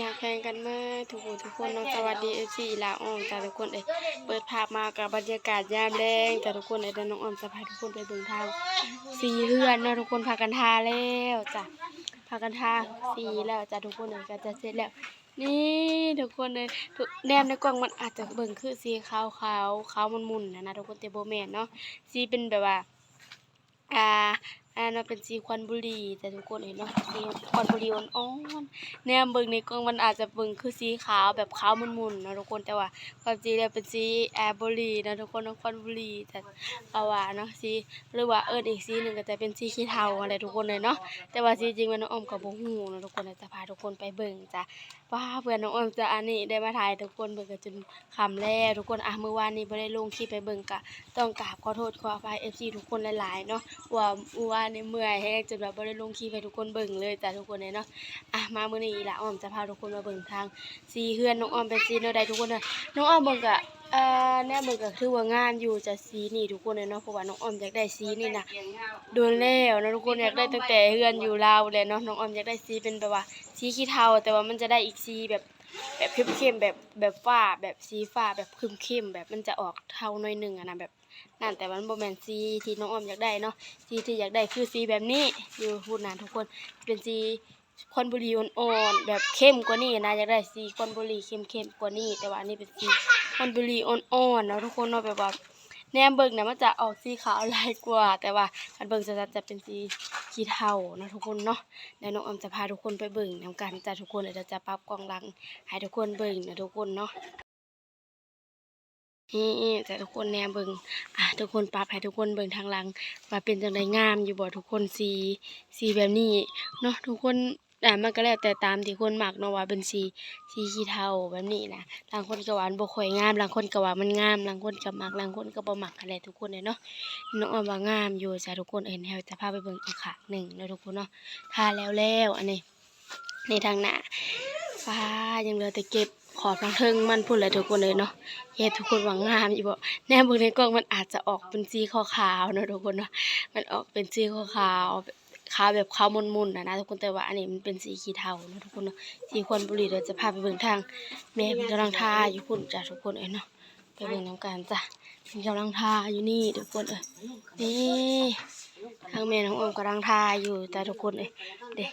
ฮักแพงกันเมื่อทุกคนน้องสวัสดีFCลาอ้อมจ้าทุกคนเปิดภาพมากับบรรยากาศยามแดงจ้าทุกคนน้องอ้อมจะพาทุกคนไปเบิ่งทางสีเฮือนเนาะทุกคนพากันทาแล้วจ้ะพากันทาสีแล้วจ้าทุกคนก็จะเสร็จแล้วนี่ทุกคนแนมในกล้องมันอาจจะเบิ่งคือสีขาวมุนๆนะทุกคนแต่บ่แม่นเนาะสีเป็นแบบว่าเนาะเป็นสีควันบุหรี่แต่ทุกคนเห็นเนาะสีควันบุหรี่อ่อนๆแนมเบิ่งในกล้องมันอาจจะเบิ่งคือสีขาวแบบขาวมุนๆเนาะทุกคนแต่ว่าความจริงแล้วเป็นสีบุหรี่นะทุกคนเนาะควันบุหรี่แต่เอาว่าเนาะสีหรือว่าอีกสีหนึงก็จะเป็นสีขี้เถ้าอะไรทุกคนเลยเนาะแต่ว่าสีจริงมันน้องอ้อมก็บ่ฮู้เนาะทุกคนจะพาทุกคนไปเบิ่งจ้ะว่าเพื่อนน้องอ้อมจะอันนี้ได้มาถ่ายทุกคนเบิ่งกันจนค่ำแล้วทุกคนมื้อวานนี้บ่ได้ลงคลิปไปเบิ่งก็ต้องกราบขอโทษขออภัย FC ทุกคนหลายๆเนาะว่าในเมื่อยแฮงจนแบบบ่ได้ลงคลิปให้ทุกคนเบิ่งเลยจ้ะทุกคนเนาะมามื้อนี้ล่ะอ้อมจะพาทุกคนมาเบิ่งทางสีเฮือนน้องอ้อมเป็นสีแนวใดทุกคนน้องอ้อมเบิ่งก็แนวเบิ่งก็คือว่างามอยู่จ้ะสีนี่ทุกคนเนาะเพราะว่าน้องอ้อมอยากได้สีนี่น่ะโดนแล้วเนาะทุกคนอยากได้ตั้งแต่เฮือนอยู่ลาวแล้วเนาะน้องอ้อมอยากได้สีเป็นแบบว่าสีขี้เทาแต่ว่ามันจะได้อีกสีแบบเข้มๆแบบฟ้าแบบสีฟ้าแบบเข้มๆแบบมันจะออกเทาหน่อยนึงนะแบบนั่นแต่มันบ่แม่นสีที่น้องอ้อมอยากได้เนาะสีที่อยากได้คือสีแบบนี้อยู่พูดนานทุกคนเป็นสีควันบุหรี่อ่อนๆแบบเข้มกว่านี้นะอยากได้สีควันบุหรี่เข้มๆกว่านี้แต่ว่าอันนี้เป็นสีควันบุหรี่อ่อนๆเนาะทุกคนเนาะแบบว่าแนมเบิ่งน่ะมันจะออกสีขาวลายกว่าแต่ว่าคันเบิ่งชัดๆจะเป็นสีขี้เถ้านะทุกคนเนาะแล้วน้องอ้อมจะพาทุกคนไปเบิ่งนำกันจ้ะทุกคนเดี๋ยวจะปรับกล้องหลังให้ทุกคนเบิ่งนะทุกคนเนาะนี่แต่ทุกคนแนมเบิ่งทุกคนปรับให้ทุกคนเบิ่งทางหลังว่าเป็นจังไดงามอยู่บ่ทุกคนสีแบบนี้เนาะทุกคนมันก็แล้วแต่ตามที่คนมักเนาะว่าเป็นสีขี้เถ้าแบบนี้นะบางคนก็ว่าบ่ค่อยงามบางคนก็ว่ามันงามบางคนก็มักบางคนก็บ่มักอะไรทุกคนเนาะน้องอ้อมว่างามอยู่จ้ะทุกคนเดี๋ยวจะพาไปเบิ่งอีกข้างหนึ่งเนาะทุกคนเนาะทาแล้วอันนี้ในทางหน้ายังเหลือแต่เก็บขอบทางเทิงมันพุ่นเลยทุกคนเลยเนาะเฮ็ดทุกคนว่างามอยู่บ่แนมเบิ่งในกล้องมันอาจจะออกเป็นสีขาวๆเนาะทุกคนเนาะมันออกเป็นสีขาวแบบขาวมุนๆนะทุกคนแต่ว่าอันนี้มันเป็นสีขี้เถ้าเนาะทุกคนเนาะสีควันบุหรี่เดี๋ยวจะพาไปเบิ่งทางแม่เพิ่นกำลังทาอยู่พุ่นจ้ะทุกคนเนาะไปเบิ่งนำกันจ้ะเพิ่นกำลังทาอยู่นี่ทุกคนนี่ทางแม่น้องอ้อมกำลังทาอยู่จ้ะทุกคนเด้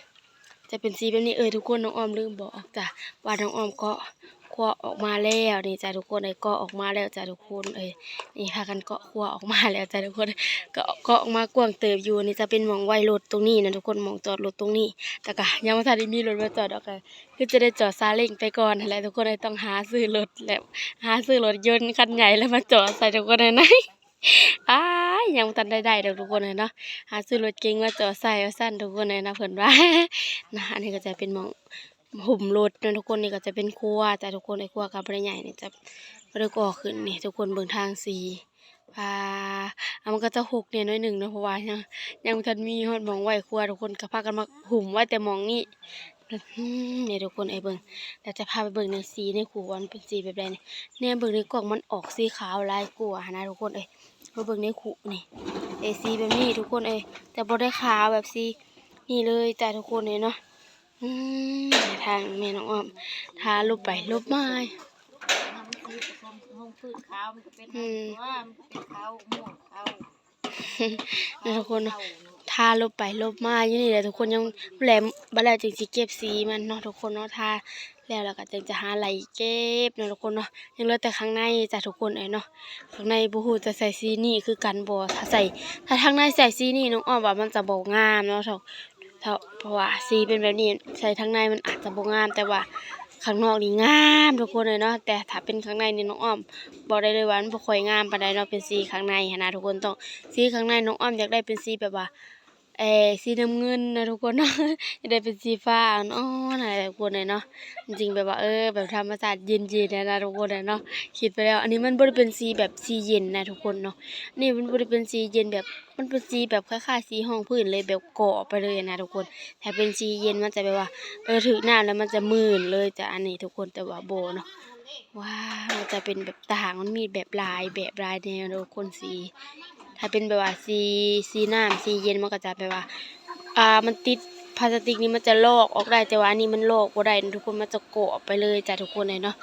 จะเป็นสีแบบนี้ทุกคนน้องอ้อมลืมบอกจ้ะว่าน้องอ้อมก็คั่วออกมาแล้วนี่จ้ะทุกคนก็ออกมาแล้วจ้ะทุกคนนี่พากันก็คั่วออกมาแล้วจ้ะทุกคนก็ออกมากว้างเติบอยู่นี่จะเป็นหม่องไว้รถตรงนี้นะทุกคนหม่องจอดรถตรงนี้แต่ก็ยังบ่ทันได้มีรถมาจอดดอกก็คือจะได้จอดซาเล้งไปก่อนนั่นแหละทุกคนต้องหาซื้อรถแล้วหาซื้อรถยนต์คันใหญ่แล้วมาจอดใส่ทุกคนนะยังบ่ทันได้ดอกทุกคนเนาะหาซื้อรถเก๋งมาจอดใส่ว่าซั่นทุกคนนะเพิ่นว่านะอันนี้ก็จะเป็นหม่องหุ่มรถนะทุกคนนี่ก็จะเป็นครัวแต่ทุกคนครัวกับบ่ได้ใหญ่นี่จะบ่ได้ก่อขึ้นนี่ทุกคนเบิ่งทางสีมันก็จะหกเนี่ยน้อยหนึ่งเนาะเพราะว่ายังบ่ทันมีฮอดหม้องไว้ครัวทุกคนก็พากันมาหุ่มไว้แต่หม้องนี้นี่ทุกคนเบิ่งเดี๋ยวจะพาไปเบิ่งในสีในครัวมันเป็นสีแบบใดนี่แนมเบิ่งในกล่องมันออกสีขาวลายกว่านะทุกคนมาเบิ่งในคุนี่สีแบบนี้ทุกคนแต่บ่ได้ขาวแบบสีนี่เลยจ้ะทุกคนเนาะทางแม่น้องอ้อมทาลบไปลบมาทุกคนทาลบไปลบมาอยู่นี่แหละทุกคนยังแหลมบ่แล้วจึงสิเก็บสีมันเนาะทุกคนเนาะทาแล้วก็จึงจะหาไหลเก็บเนาะทุกคนเนาะยังเหลือแต่ข้างในจ้ะทุกคนเนาะข้างในบ่ฮู้จะใส่สีนี่คือกันบ่ถ้าทางในใส่สีนี่น้องอ้อมว่ามันจะบ่งามเนาะเพราะว่าสีเป็นแบบนี้ใส่ข้างในมันอาจจะบ่งามแต่ว่าข้างนอกนี่งามทุกคนเลยเนาะแต่ถ้าเป็นข้างในนี่น้องอ้อมบอกได้เลยว่ามันบ่ค่อยงามปานใดเนาะเป็นสีข้างในนะทุกคนต้องสีข้างในน้องอ้อมอยากได้เป็นสีแบบว่าสีน้ำเงินนะทุกคนเนาะอยากได้เป็นสีฟ้าอ่อนๆอะไรทุกคนเลยเนาะจริงๆแบบว่าแบบธรรมชาติเย็นๆนะทุกคนเนาะคิดไปแล้วอันนี้มันบ่ได้เป็นสีแบบสีเย็นนะทุกคนเนาะนี่มันบ่ได้เป็นสีเย็นแบบมันเป็นสีแบบคล้ายๆสีห้องพื้นเลยแบบเกาะไปเลยนะทุกคนถ้าเป็นสีเย็นมันจะแบบว่าถึงน้ำแล้วมันจะมื่นเลยจ้ะอันนี้ทุกคนแต่ว่าโบเนาะว้าวมันจะเป็นแบบต่างมันมีแบบลายแนวทุกคนสีถ้าเป็นแบบว่าสีน้ำสีเย็นมันก็จะแบบว่ามันติด พลาสติกนี่มันจะลอกออกได้แต่ว่าอันนี้มันลอกบ่ได้ทุกคนมันจะเกาะไปเลยจ้ะทุกคนเลยเนาะ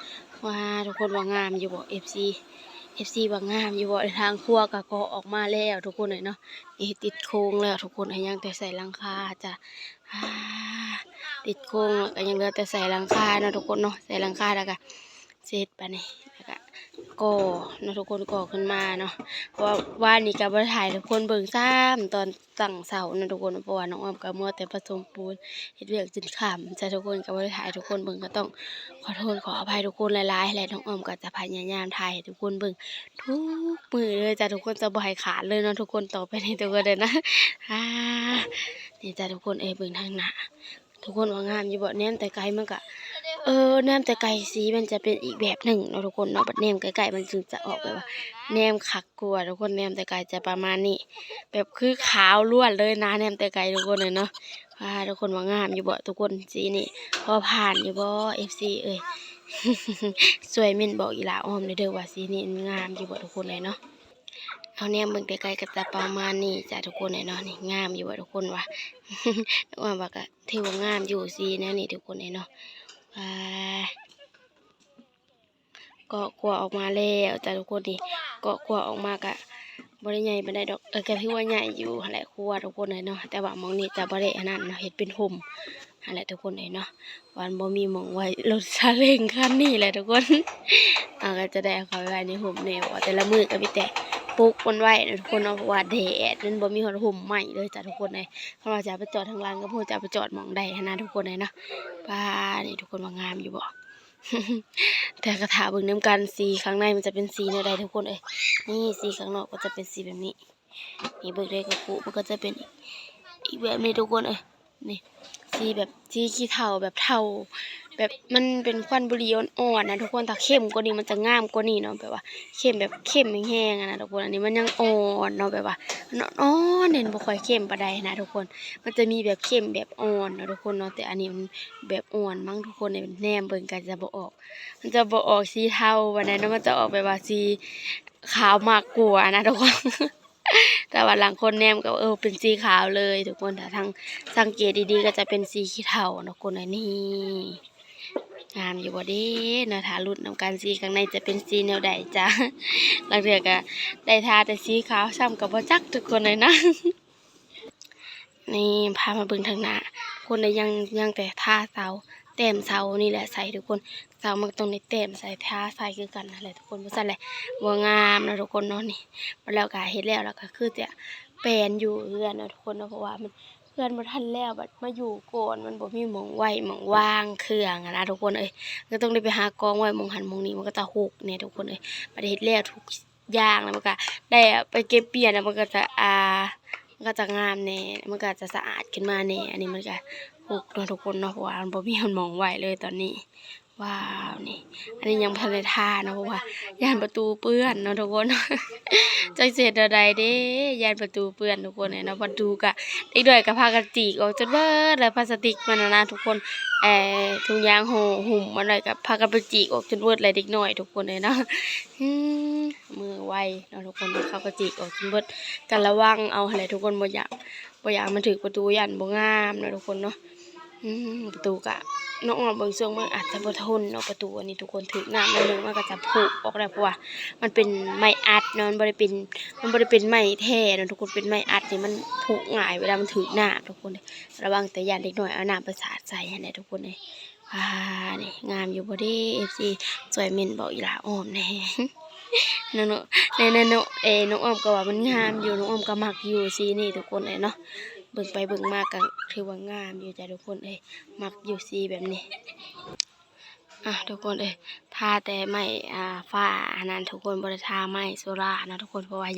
ว่าทุกคนว่างามอยู่บ่ FC ว่างามอยู่บ่ทางครัวก็เกาะออกมาแล้วทุกคนเลยเนาะนี่ติดโครงแล้วทุกคนยังแต่ใส่หลังคาจ้ะอ่าติดโครงแล้วก็ยังเหลือแต่ใส่หลังคาเนาะทุกคนเนาะใส่หลังคาแล้วก็เสร็จปะนี่แล้วก็ก่อเนาะทุกคนก่อขึ้นมาเนาะเพราะว่าว่านนี่ก็บ่ได้ถ่ายทุกคนเบิ่งซ้ำตอนตั้งเสาเนาะทุกคนเพราะว่าน้องอ้อมก็มัวแต่ผสมปูนเฮ็ดเวียกจนค่ำจ้ะทุกคนก็บ่ได้ถ่ายทุกคนเบิ่งก็ต้องขอโทษขออภัยทุกคนหลายๆแหละน้องอ้อมก็จะพยายามถ่ายให้ทุกคนเบิ่งทุกมื้อเลยจ้ะทุกคนจะบ่ให้ขาดเลยเนาะทุกคนต่อไปนี้ทุกคนเด้อนะอ่านี่จ้ะทุกคนเบิ่งทางหน้าทุกคนว่างามอยู่บ่แนมแต่ไกลมันก็แนมแต่ไกลสีมันจะเป็นอีกแบบหนึ่งเนาะทุกคนเนาะบัดแนมใกล้ๆมันจึงจะออกแบบว่าแนมคักกว่าทุกคนแนมแต่ไกลจะประมาณนี้แบบคือขาวล้วนเลยนะแนมแต่ไกลทุกคนเลยเนาะทุกคนว่างามอยู่บ่ทุกคนสีนี่พอผ่านอยู่บ่ FC สวยเม่นบอกอีหลาอ้อมเด้อว่าสีนี่งามอยู่บ่ทุกคนเลยเนาะเอาแนมเบิ่งไกลๆก็จะประมาณนี้จ้ะทุกคนเลยเนาะนี่งามอยู่บ่ทุกคนว่า ว่าว่าก็ถือว่างามอยู่สีแนวนี้ทุกคนเลยเนาะก็กลัวออกมาแล้วจ้ะทุกคนนี่ก็กลัวออกมากะบ่ได้ใหญ่ปานใดดอกก็ถือว่าใหญ่อยู่หั่นแหละครัวทุกคนเลยเนาะแต่ว่าหม้องนี้จะบ่ได้อันนั้นเนาะเฮ็ดเป็นห่มหั่นแหละทุกคนเลยเนาะวันบ่มีหม้องไว้รถซาเล้งคันนี้แหละทุกคน ก็จะได้เอาเขาไว้ในห่มแนวแต่ละมื้อก็มีแต่ปลูกมันไว้นะทุกคนเนาะเพราะว่าแดดมันบ่มีฮอดห่มใหม่เลยจ้ะทุกคนเลยเพราะว่าจะไปจอดทางหลังก็พวกจะไปจอดหม้องใดหั้นนะทุกคนเลยเนาะป้านี่ทุกคนว่างามอยู่บ่ แต่กระถาเบิ่งน้ำกันสีข้างในมันจะเป็นสีแนวใดทุกคนนี่สีข้างนอกก็จะเป็นสีแบบนี้นี่เบิ่งได้กระปุกมันก็จะเป็นอีกแบบนี้ทุกคนนี่สีแบบสีขี้เถ้าแบบเทาแบบมันเป็นควันบุหรี่อ่อนๆนะทุกคนถ้าเข้มกว่านี้มันจะงามกว่านี้เนาะแบบว่าเข้มแบบเข้มแห้งๆนะทุกคนอันนี้มันยังอ่อนเนาะแบบว่าอ่อนๆเน้นบ่ค่อยเข้มปานใดนะทุกคนมันจะมีแบบเข้มแบบอ่อนเนาะทุกคนเนาะแต่อันนี้มันแบบอ่อนมั้งทุกคนเนี่ยแนมเบิ่งก็จะบ่ออกมันจะบ่ออกสีเทาปานใดเนาะมันจะออกแบบว่าสีขาวมากกว่านะทุกคน แต่ว่าหลังคนแนมก็เป็นสีขาวเลยทุกคนแต่ทางสังเกตดีๆก็จะเป็นสีขี้เถ้าเนาะคนนี่งามอยู่บ่เด้นะถ้ารุ่นนำกันสีข้างในจะเป็นสีแนวใดจ้ะ หลังเทื่อก็ได้ทาแต่สีขาวซ้ำกับบ่จักทุกคนเลยนะ นี่พามาเบิ่งทางหน้าคนเลยยังแต่ทาเสาแต้มเสานี่แหละใส่ทุกคนเสามันต้องได้แต้มใส่ทาใส่คือกันนั่นแหละทุกคนบ่ซั่นแหละบ่งามนะทุกคนเนาะนี่แล้วก็เฮ็ดแล้วก็คือจะแปลนอยู่เรือนเนาะทุกคนเนาะเพราะว่ามันเพื่อนบ่ทันแล้วบัดมาอยู่ก่อนมันบ่มีหม้องไว้หม้องว่างเครื่องนะทุกคนก็ต้องได้ไปหากองไว้หม้องหันหม้องนี้มันก็จะหกเนี่ยทุกคนบัดเฮ็ดแล้วทุกอย่างแล้วมันก็ได้ไปเก็บเปลี่ยนแล้วมันก็จะมันก็จะงามแน่มันก็จะสะอาดขึ้นมาแน่อันนี้มันก็หกเนาะทุกคนเนาะเพราะว่ามันบ่มีหม้องไว้เลยตอนนี้ว้าวนี่อันนี้ยังบ่ทันได้ทาเนาะเพราะว่าย่านประตูเปื้อนเนาะทุกคน จักเสร็จใดเด้ย่านประตูเปื้อนทุกคนเนาะประตูก็เด็กน้อยก็พากันจีกออกจนเบิดแล้วพลาสติกมันนะทุกคนถุงยางห่อหุ้มมันเลยก็พากันไปจีกออกจนเบิดเลยเด็กน้อยทุกคนเลยเนาะ อืมมือไวเนาะทุกคนเขาก็จีกออกจนเบิดกันระวังเอาหั่นแหละทุกคนบ่อยากมันถึกประตูย่านบ่งามเนาะทุกคนเนาะประตูก็น้องอ้อมเบิ่งช่วงมันอาจจะบ่ทนเนาะประตูอันนี้ทุกคนถึกน้ำนิดนึงมันก็จะผุออกได้เพราะว่ามันเป็นไม้อัดเนาะมันบ่ได้เป็นไม้แท้เนาะทุกคนเป็นไม้อัดนี่มันผุง่ายเวลามันถึกน้ำทุกคนระวังแต่ย่านเด็กน้อยเอาน้ำไปสาดใส่หั่นแหละทุกคนนี่งามอยู่บ่เด้ FC สวยเม่นบอกอีหลาอ้อมแน่ น้องน้องอ้อมก็ว่ามันงามอยู่น้องอ้อมก็มักอยู่สีนี่ทุกคนเนาะเบิ่งไปเบิ่งมาก็ถือว่างามอยู่จ้ะทุกคนมักอยู่สีแบบนี้ทุกคนทาแต่ไม้ฟ้าอันนั้นทุกคนบ่ได้ทาไม้โซล่านะทุกคนเพราะว่า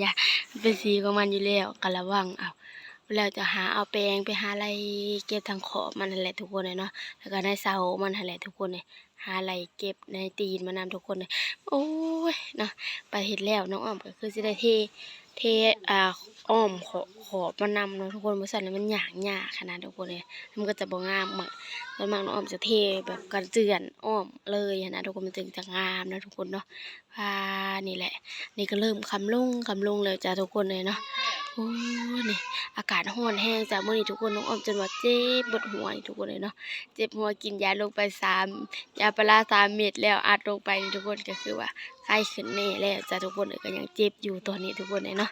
มันเป็นสีของมันอยู่แล้วก็ระวังเอาแล้วจะหาเอาแปรงไปหาอะไรเก็บทางขอบมันนั่นแหละทุกคนเนาะแล้วก็ในเสามันนั่นแหละทุกคนหาอะไรเก็บในตีนมันนำทุกคนโอ้ยเนาะไปเฮ็ดแล้วน้องอ้อมก็คือสิได้เทอ้อมขอบมันนำเนาะทุกคนบ่ซั่นแล้วมันยากขนาดทุกคนมันก็จะบ่งาม ส่วนมากน้องอ้อมจะเทแบบกระเจือนอ้อมเลยหั้นนะทุกคนมันจึงจะงามนะทุกคนเนาะนี่แหละนี่ก็เริ่มค่ำลงแล้วจ้ะทุกคนเลยเนาะโอ้นี่อากาศร้อนแรงจ้ะมื้อนี้ทุกคนน้องอ้อมจนว่าเจ็บปวดหัวนี่ทุกคนเลยเนาะเจ็บหัวกินยาลงไปยาพารา3 เม็ดแล้วอัดลงไปนี่ทุกคนก็คือว่าไข้ขึ้นแน่แล้วจ้ะทุกคนเอ้ยก็ยังเจ็บอยู่ตอนนี้ทุกคนเลยเนาะ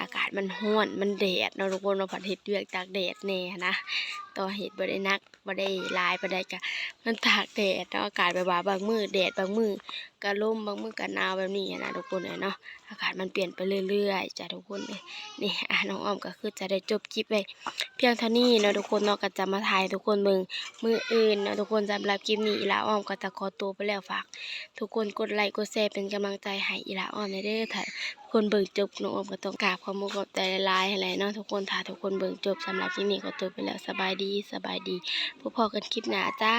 อากาศมันร้อนมันแดดเนาะทุกคนเนาะผัดเฮ็ดเวียกตากแดดแน่นะต่อเฮ็ดบ่ได้หนักบ่ได้หลายปานใดก็มันตากแดดเนาะอากาศแบบว่าบางมื้อแดดบางมื้อก็ลมบางมื้อก็หนาวแบบนี้นะทุกคนเอ้ยเนาะอากาศมันเปลี่ยนไปเรื่อยๆจ้ะทุกคนเอ้ยนี่น้องอ้อมก็คือจะได้จบคลิปไว้เพียงเท่านี้เนาะทุกคนเนาะก็จะมาถ่ายให้ทุกคนเบิ่งมื้ออื่นเนาะทุกคนสำหรับคลิปนี้อีหลาอ้อมก็จะขอตัวไปแล้วฝากทุกคนกดไลค์กดแชร์เป็นกำลังใจให้อีหลาอ้อมเด้อถ้าคนเบิ่งจบน้องอ้อมก็ต้องกราบขอบคุณขอบใจหลายๆให้แหละเนาะทุกคนถ้าทุกคนเบิ่งจบสำหรับคลิปนี้ก็จบไปแล้วสบายดีพบกันคลิปหน้าจ้า